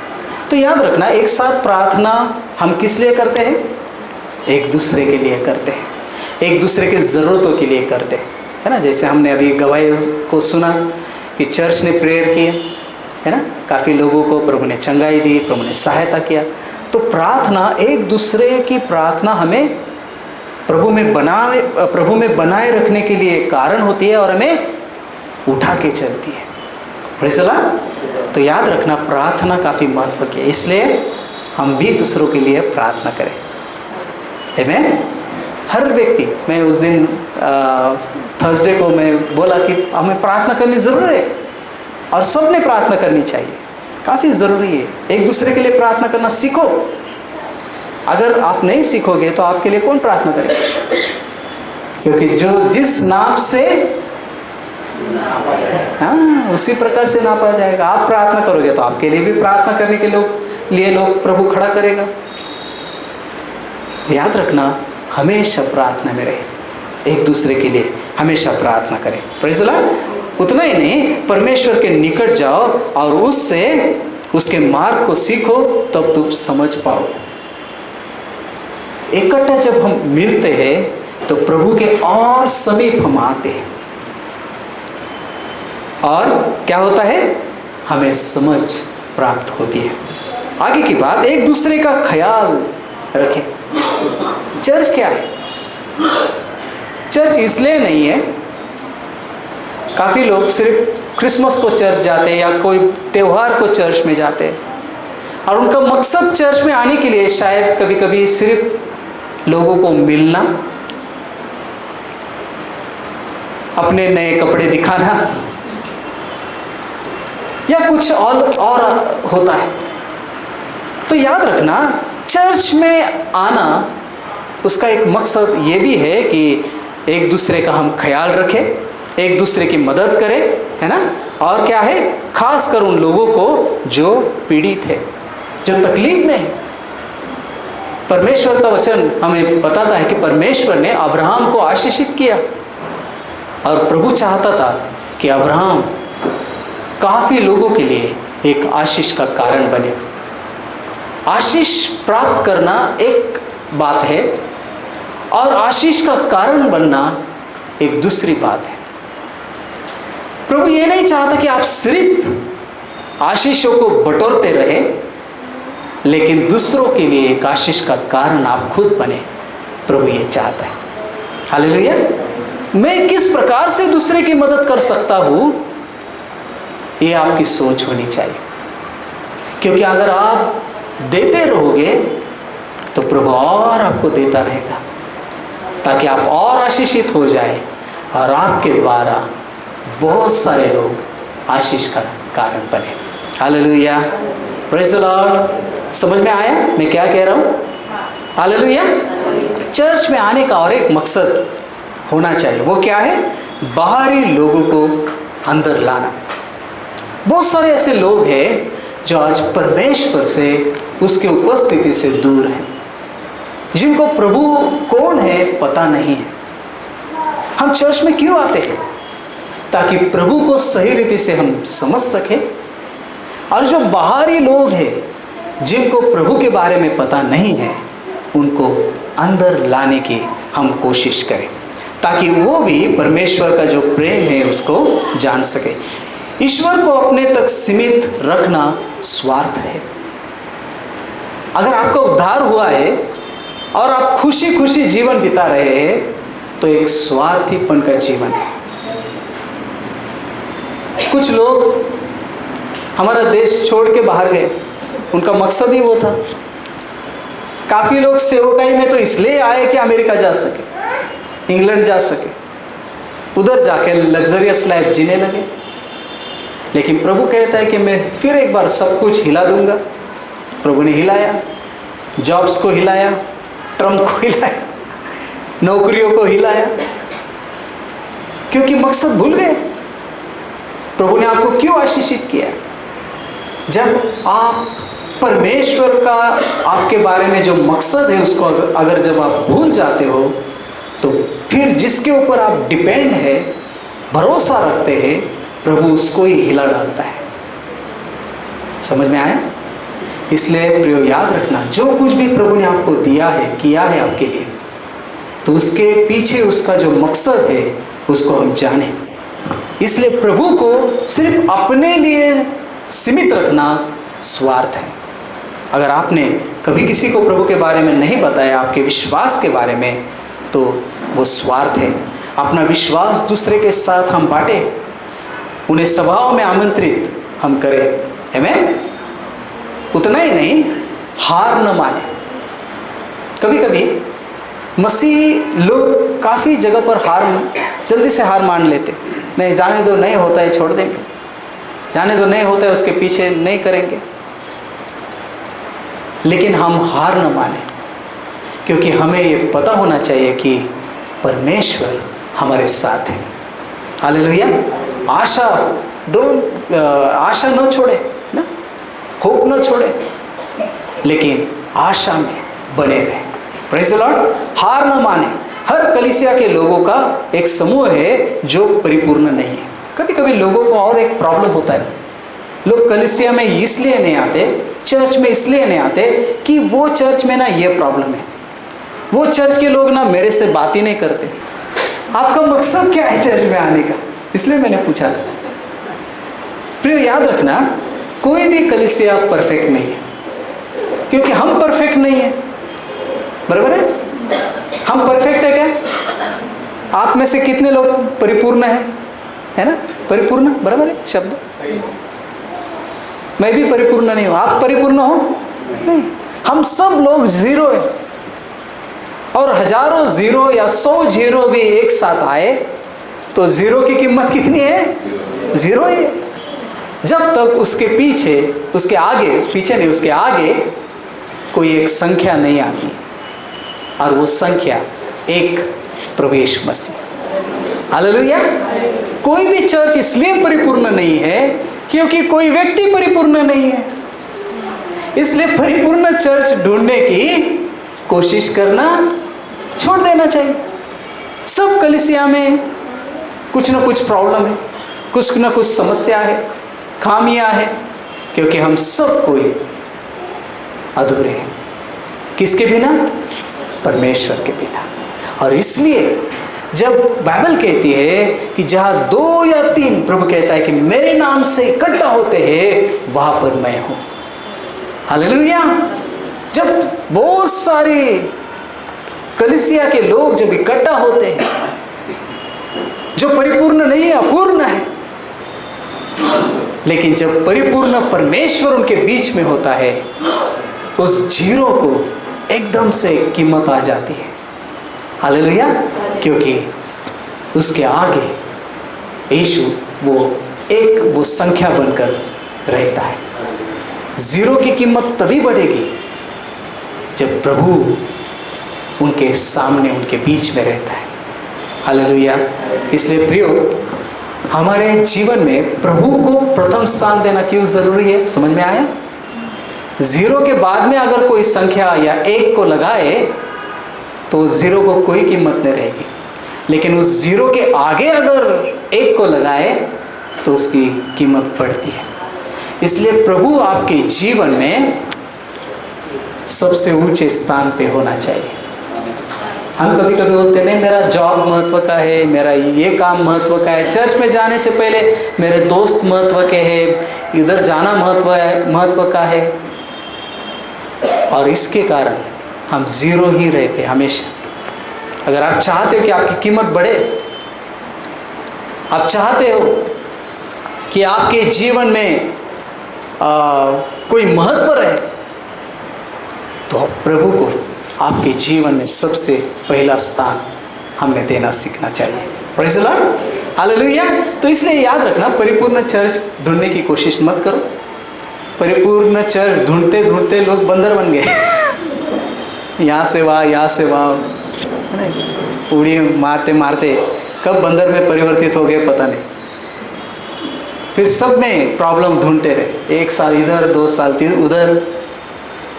तो याद रखना, एक साथ प्रार्थना हम किस लिए करते हैं, एक दूसरे के लिए करते हैं, एक दूसरे के ज़रूरतों के लिए करते हैं, है ना। जैसे हमने अभी गवाही को सुना कि चर्च ने प्रेयर किए, है ना, काफ़ी लोगों को प्रभु ने चंगाई दी, प्रभु ने सहायता किया। तो प्रार्थना, एक दूसरे की प्रार्थना हमें प्रभु में बनाए रखने के लिए कारण होती है और हमें उठा के चलती है। Praise the Lord. तो याद रखना, प्रार्थना काफ़ी महत्व की है, इसलिए हम भी दूसरों के लिए प्रार्थना करें। आमीन। हर व्यक्ति, मैं उस दिन थर्सडे को मैं बोला कि हमें प्रार्थना करनी ज़रूर है और सब ने प्रार्थना करनी चाहिए, काफ़ी ज़रूरी है। एक दूसरे के लिए प्रार्थना करना सीखो। अगर आप नहीं सीखोगे तो आपके लिए कौन प्रार्थना करेगा, क्योंकि जो जिस नाप से उसी प्रकार से नापा जाएगा। आप प्रार्थना करोगे तो आपके लिए भी प्रार्थना करने के लोग लिए लोग प्रभु खड़ा करेगा। याद रखना, हमेशा प्रार्थना में रहे, एक दूसरे के लिए हमेशा प्रार्थना करें। Praise the Lord. उतना ही नहीं, परमेश्वर के निकट जाओ और उससे उसके मार्ग को सीखो, तब तुम समझ पाओ। इकट्ठा जब हम मिलते हैं तो प्रभु के और समीप हम आते हैं, और क्या होता है, हमें समझ प्राप्त होती है। आगे की बात, एक दूसरे का ख्याल रखें। चर्च क्या है? चर्च इसलिए नहीं है, काफ़ी लोग सिर्फ क्रिसमस को चर्च जाते हैं या कोई त्यौहार को चर्च में जाते हैं, और उनका मकसद चर्च में आने के लिए शायद कभी कभी सिर्फ लोगों को मिलना, अपने नए कपड़े दिखाना या कुछ और होता है। तो याद रखना, चर्च में आना उसका एक मकसद ये भी है कि एक दूसरे का हम ख्याल रखें, एक दूसरे की मदद करें, है ना। और क्या है, खास कर उन लोगों को जो पीड़ित है, जो तकलीफ में है। परमेश्वर का वचन हमें बताता है कि परमेश्वर ने अब्राहम को आशीषित किया, और प्रभु चाहता था कि अब्राहम काफ़ी लोगों के लिए एक आशीष का कारण बने। आशीष प्राप्त करना एक बात है, और आशीष का कारण बनना एक दूसरी बात है। प्रभु ये नहीं चाहता कि आप सिर्फ आशीषों को बटोरते रहें, लेकिन दूसरों के लिए एक आशीष का कारण आप खुद बने। प्रभु ये चाहता है। हालेलुया। मैं किस प्रकार से दूसरे की मदद कर सकता हूँ, ये आपकी सोच होनी चाहिए, क्योंकि अगर आप देते रहोगे तो प्रभु और आपको देता रहेगा, ताकि आप और आशीषित हो जाए और आपके द्वारा बहुत सारे लोग आशीष का कारण बने। Hallelujah, praise the Lord. समझ में आया मैं क्या कह रहा हूँ? हालेलुया। चर्च में आने का और एक मकसद होना चाहिए, वो क्या है? बाहरी लोगों को अंदर लाना। बहुत सारे ऐसे लोग हैं जो आज परमेश्वर से, उसके उपस्थिति से दूर हैं, जिनको प्रभु कौन है पता नहीं है। हम चर्च में क्यों आते हैं? ताकि प्रभु को सही रीति से हम समझ सकें, और जो बाहरी लोग हैं जिनको प्रभु के बारे में पता नहीं है, उनको अंदर लाने की हम कोशिश करें, ताकि वो भी परमेश्वर का जो प्रेम है उसको जान सके। ईश्वर को अपने तक सीमित रखना स्वार्थ है। अगर आपका उद्धार हुआ है और आप खुशी खुशी जीवन बिता रहे हैं, तो एक स्वार्थीपन का जीवन है। कुछ लोग हमारा देश छोड़ के बाहर गए, उनका मकसद ही वो था। काफ़ी लोग सेवकाई में तो इसलिए आए कि अमेरिका जा सके, इंग्लैंड जा सके, उधर जाके लग्जरियस लाइफ जीने लगे। लेकिन प्रभु कहता है कि मैं फिर एक बार सब कुछ हिला दूंगा। प्रभु ने हिलाया, जॉब्स को हिलाया, ट्रम्प को हिलाया, नौकरियों को हिलाया, क्योंकि मकसद भूल गए। प्रभु ने आपको क्यों आशीषित किया? जब आप परमेश्वर का आपके बारे में जो मकसद है उसको अगर जब आप भूल जाते हो, तो फिर जिसके ऊपर आप डिपेंड है, भरोसा रखते हैं, प्रभु उसको ही हिला डालता है। समझ में आया? इसलिए प्रियो याद रखना, जो कुछ भी प्रभु ने आपको दिया है, किया है आपके लिए, तो उसके पीछे उसका जो मकसद है उसको हम जाने। इसलिए प्रभु को सिर्फ अपने लिए सीमित रखना स्वार्थ है। अगर आपने कभी किसी को प्रभु के बारे में नहीं बताया, आपके विश्वास के बारे में, तो वो स्वार्थ है। अपना विश्वास दूसरे के साथ हम बांटें, उन्हें सभाओं में आमंत्रित हम करें। आमीन। उतना ही नहीं, हार न माने। कभी कभी मसीह लोग काफ़ी जगह पर जल्दी से हार मान लेते। नहीं, जाने दो, नहीं होता है छोड़ देंगे, जाने दो, नहीं होता है उसके पीछे नहीं करेंगे। लेकिन हम हार न माने, क्योंकि हमें ये पता होना चाहिए कि परमेश्वर हमारे साथ है। हालेलुया। आशा न छोड़े ना, होप न छोड़े। लेकिन आशा में बने रहे। Praise the Lord. हार न माने। हर कलीसिया के लोगों का एक समूह है जो परिपूर्ण नहीं है। कभी कभी लोगों को और एक प्रॉब्लम होता है, लोग कलीसिया में इसलिए नहीं आते, चर्च में इसलिए नहीं आते कि वो चर्च में ना ये प्रॉब्लम है, वो चर्च के लोग ना मेरे से बात ही नहीं करते। आपका मकसद क्या है चर्च में आने का? इसलिए मैंने पूछा। प्रिय, याद रखना, कोई भी कलीसिया परफेक्ट नहीं है, क्योंकि हम परफेक्ट नहीं है। बराबर है? हम परफेक्ट है क्या? आप में से कितने लोग परिपूर्ण है ना? परिपूर्ण, बराबर है शब्द। मैं भी परिपूर्ण नहीं हूं। आप परिपूर्ण हो? नहीं। हम सब लोग जीरो है, और हजारों जीरो या 100 जीरो भी एक साथ आए तो जीरो की कीमत कितनी है? जीरो ही है। जब तक उसके पीछे, उसके आगे, पीछे नहीं, उसके आगे कोई एक संख्या नहीं आती, और वो संख्या एक प्रभु यीशु मसीह। हालेलुया। कोई भी चर्च इसलिए परिपूर्ण नहीं है क्योंकि कोई व्यक्ति परिपूर्ण नहीं है। इसलिए परिपूर्ण चर्च ढूंढने की कोशिश करना छोड़ देना चाहिए। सब कलीसिया में कुछ ना कुछ प्रॉब्लम है, कुछ ना कुछ समस्या है, खामियां है, क्योंकि हम सब कोई अधूरे हैं। किसके बिना? परमेश्वर के बिना। और इसलिए जब बाइबल कहती है कि जहां 2 या 3, प्रभु कहता है कि मेरे नाम से इकट्ठा होते हैं, वहां पर मैं हूं। हालेलुया। जब बहुत सारे कलीसिया के लोग जब इकट्ठा होते हैं, जो परिपूर्ण नहीं है, अपूर्ण है, लेकिन जब परिपूर्ण परमेश्वर उनके बीच में होता है, उस जीरो को एकदम से कीमत आ जाती है। हालेलुया। क्योंकि उसके आगे यीशु वो संख्या बनकर रहता है। जीरो की कीमत तभी बढ़ेगी जब प्रभु उनके सामने, उनके बीच में रहता है। हालेलुया। इसलिए प्रियो, हमारे जीवन में प्रभु को प्रथम स्थान देना क्यों जरूरी है? समझ में आया? जीरो के बाद में अगर कोई संख्या या 1 को लगाए तो जीरो को कोई कीमत नहीं रहेगी, लेकिन उस जीरो के आगे अगर 1 को लगाए तो उसकी कीमत बढ़ती है। इसलिए प्रभु आपके जीवन में सबसे ऊंचे स्थान पे होना चाहिए। हम कभी कभी बोलते नहीं, मेरा जॉब महत्व का है, मेरा ये काम महत्व का है, चर्च में जाने से पहले मेरे दोस्त महत्व के हैं, इधर जाना महत्व का है, और इसके कारण हम जीरो ही रहते हमेशा। अगर आप चाहते हो कि आपकी कीमत बढ़े, आप चाहते हो कि आपके जीवन में कोई महत्व रहे, तो प्रभु को आपके जीवन में सबसे पहला स्थान हमें देना सीखना चाहिए। Praise the Lord. हालेलुया। तो इसलिए याद रखना, परिपूर्ण चर्च ढूंढने की कोशिश मत करो। परिपूर्ण चर्च ढूंढते ढूंढते लोग बंदर बन गए। यहाँ से वहाँ, यहाँ से वहाँ, उड़ी मारते मारते कब बंदर में परिवर्तित हो गए पता नहीं। फिर सब में प्रॉब्लम ढूंढते रहे, 1 साल इधर, 2 साल उधर,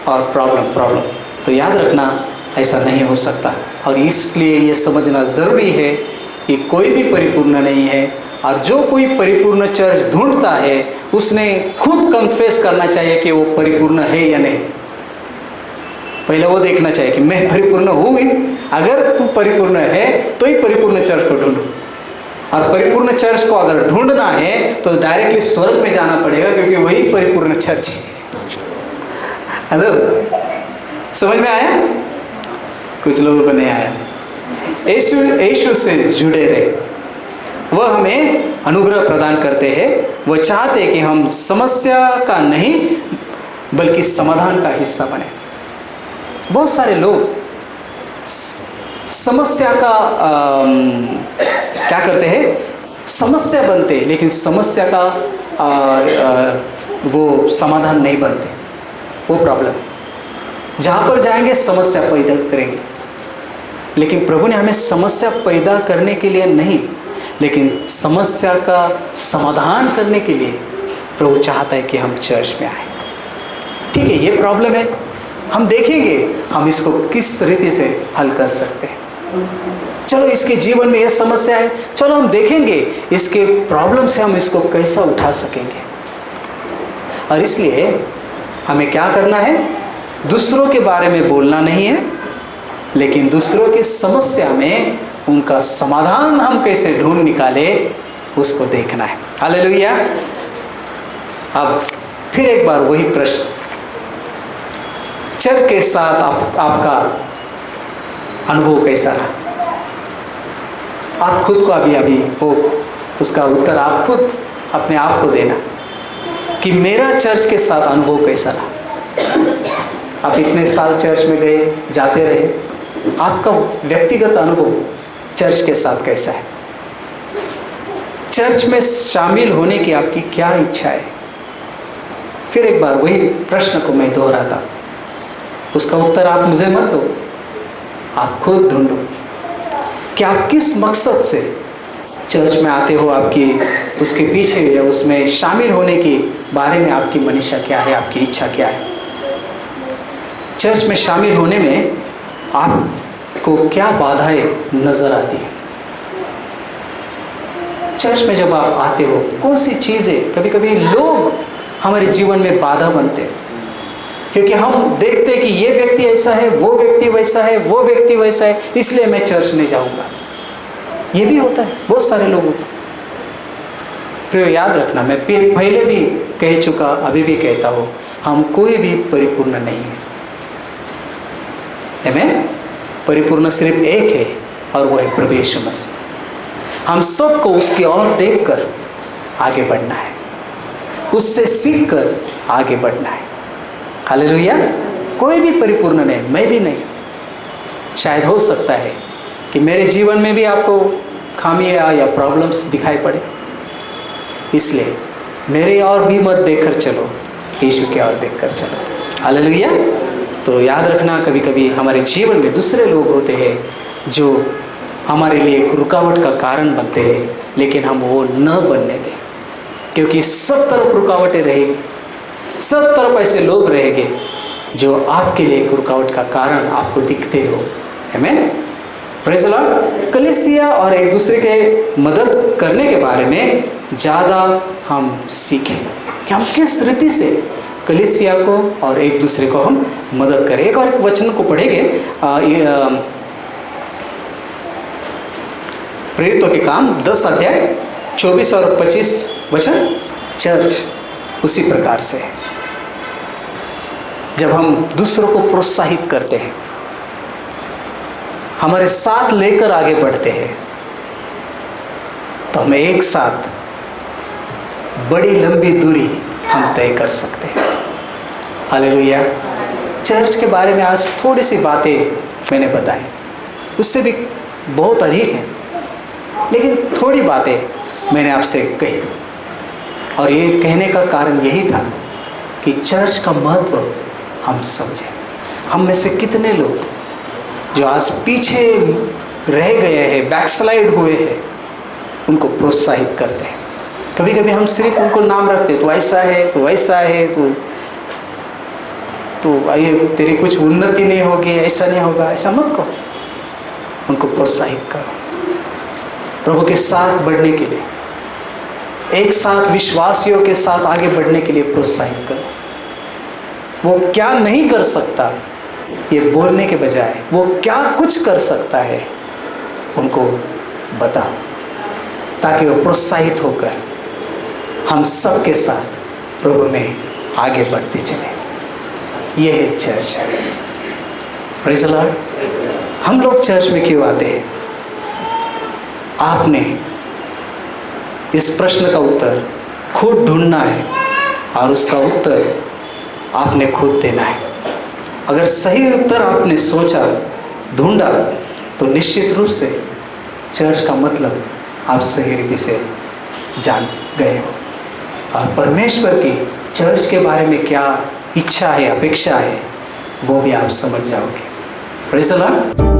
और प्रॉब्लम। तो याद रखना, ऐसा नहीं हो सकता। और इसलिए ये समझना ज़रूरी है कि कोई भी परिपूर्ण नहीं है, और जो कोई परिपूर्ण चर्च ढूंढता है उसने खुद कन्फेस करना चाहिए कि वो परिपूर्ण है या नहीं। पहले वो देखना चाहिए कि मैं परिपूर्ण हूँ। अगर तू परिपूर्ण है तो ही परिपूर्ण चर्च को ढूंढो, और परिपूर्ण चर्च को अगर ढूंढना है तो डायरेक्टली स्वर्ग में जाना पड़ेगा, क्योंकि वही परिपूर्ण चर्च है। हेलो, समझ में आया? कुछ लोगों को नहीं आया। यीशु से जुड़े रहे, वह हमें अनुग्रह प्रदान करते हैं। वह चाहते हैं कि हम समस्या का नहीं बल्कि समाधान का हिस्सा बने। बहुत सारे लोग समस्या का क्या करते हैं, समस्या बनते हैं, लेकिन समस्या का वो समाधान नहीं बनते। वो प्रॉब्लम, जहाँ पर जाएंगे समस्या पैदा करेंगे। लेकिन प्रभु ने हमें समस्या पैदा करने के लिए नहीं, लेकिन समस्या का समाधान करने के लिए प्रभु चाहता है कि हम चर्च में आए। ठीक है, ये प्रॉब्लम है, हम देखेंगे हम इसको किस रीति से हल कर सकते हैं। चलो इसके जीवन में यह समस्या है, चलो हम देखेंगे इसके प्रॉब्लम से हम इसको कैसा उठा सकेंगे। और इसलिए हमें क्या करना है, दूसरों के बारे में बोलना नहीं है, लेकिन दूसरों की समस्या में उनका समाधान हम कैसे ढूंढ निकाले उसको देखना है। हालेलुया। अब फिर एक बार वही प्रश्न, चर्च के साथ आपका अनुभव कैसा रहा? आप खुद को अभी वो उसका उत्तर आप खुद अपने आप को देना कि मेरा चर्च के साथ अनुभव कैसा रहा। आप इतने साल चर्च में गए, जाते रहे, आपका व्यक्तिगत अनुभव चर्च के साथ कैसा है? चर्च में शामिल होने की आपकी क्या इच्छा है? फिर एक बार वही प्रश्न को मैं दोहराता, उसका उत्तर आप मुझे मत दो, आप खुद ढूंढो कि आप किस मकसद से चर्च में आते हो, आपकी उसके पीछे या उसमें शामिल होने के बारे में आपकी मनीषा क्या है, आपकी इच्छा क्या है। चर्च में शामिल होने में आपको क्या बाधाएं नजर आती है? चर्च में जब आप आते हो कौन सी चीज़ें, कभी कभी लोग हमारे जीवन में बाधा बनते हैं, क्योंकि हम देखते हैं कि ये व्यक्ति ऐसा है, वो व्यक्ति वैसा है, वो व्यक्ति वैसा है, इसलिए मैं चर्च नहीं जाऊंगा। ये भी होता है बहुत सारे लोगों को। फिर याद रखना, मैं पहले भी कह चुका, अभी भी कहता हूँ, हम कोई भी परिपूर्ण नहीं है। आमीन। परिपूर्ण सिर्फ एक है और वो है प्रभु यीशु मसीह। हम सबको उसकी ओर देखकर आगे बढ़ना है, उससे सीखकर आगे बढ़ना है। हालेलुया। कोई भी परिपूर्ण नहीं, मैं भी नहीं। शायद हो सकता है कि मेरे जीवन में भी आपको खामियां या प्रॉब्लम्स दिखाई पड़े, इसलिए मेरे और भी मत देखकर चलो, यीशु की ओर देखकर चलो। हालेलुया। तो याद रखना, कभी कभी हमारे जीवन में दूसरे लोग होते हैं जो हमारे लिए एक रुकावट का कारण बनते हैं, लेकिन हम वो न बनने दें, क्योंकि सब तरफ रुकावटें रहेगी, सब तरफ ऐसे लोग रहेंगे जो आपके लिए एक रुकावट का कारण आपको दिखते हो। आमीन। Praise the Lord. कलीसिया और एक दूसरे के मदद करने के बारे में ज़्यादा हम सीखें कि हम किस रीति से कलीसिया को और एक दूसरे को हम मदद करें। एक और एक वचन को पढ़ेंगे, प्रेरितों के काम 10 अध्याय 24 और 25 वचन। चर्च उसी प्रकार से है, जब हम दूसरों को प्रोत्साहित करते हैं, हमारे साथ लेकर आगे बढ़ते हैं, तो हम एक साथ बड़ी लंबी दूरी हम तय कर सकते हैं। हालेलुया। चर्च के बारे में आज थोड़ी सी बातें मैंने बताई, उससे भी बहुत अधिक हैं, लेकिन थोड़ी बातें मैंने आपसे कही, और ये कहने का कारण यही था कि चर्च का महत्व हम समझें। हम में से कितने लोग जो आज पीछे रह गए हैं, बैकस्लाइड हुए हैं, उनको प्रोत्साहित करते हैं। कभी कभी हम सिर्फ उनको नाम रखते, तो ऐसा है, तो वैसा है, तो ये तेरी कुछ उन्नति नहीं होगी, ऐसा नहीं होगा, ऐसा मत कहो। उनको प्रोत्साहित करो प्रभु के साथ बढ़ने के लिए, एक साथ विश्वासियों के साथ आगे बढ़ने के लिए प्रोत्साहित करो। वो क्या नहीं कर सकता ये बोलने के बजाय वो क्या कुछ कर सकता है उनको बताओ, ताकि वो प्रोत्साहित होकर हम सबके साथ प्रभु में आगे बढ़ते चले। यह है चर्च। Praise the Lord. हम लोग चर्च में क्यों आते हैं? आपने इस प्रश्न का उत्तर खुद ढूंढना है और उसका उत्तर आपने खुद देना है। अगर सही उत्तर आपने सोचा, ढूंढा, तो निश्चित रूप से चर्च का मतलब आप सही रीति से जान गए हो, और परमेश्वर की चर्च के बारे में क्या इच्छा है, अपेक्षा है, वो भी आप समझ जाओगे। Praise the Lord.